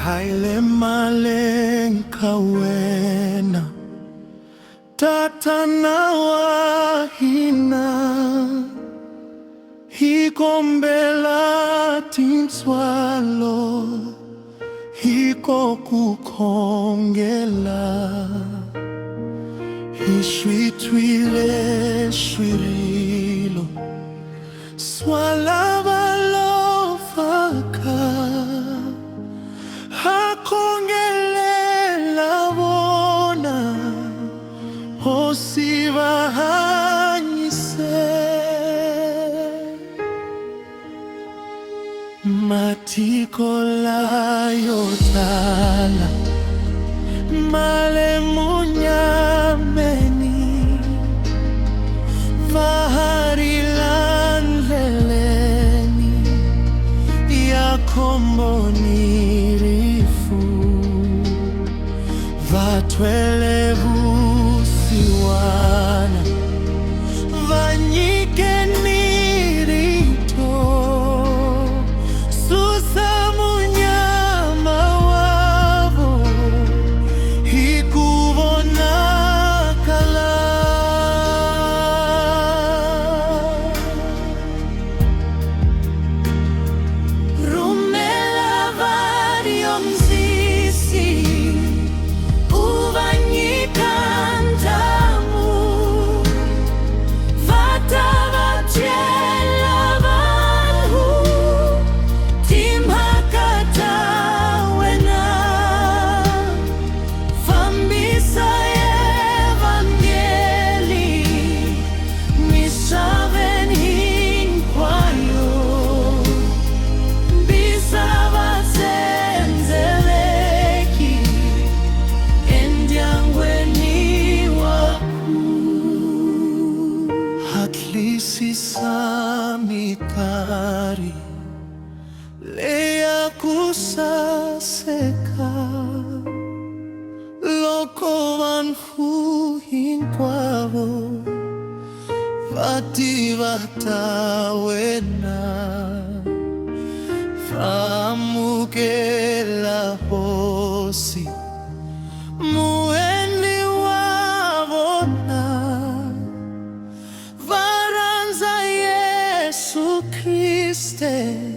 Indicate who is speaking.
Speaker 1: Haile Maleng kawena tatana wahina hikombela tinswalo hiko kukongela hishwitwile shwirilo swalabalofaka hakongelela bona osibahanyise matikola yotala male munyameni vaharilan leleni yakombonirifu vatwele vusiwana vanyike nirito susa munyama wavo hikubonakala rumela vario mzisi Samitari leya kusaseka loko vanhuhin kwavo vati vatawena famukela hosi mueni wavona Kriste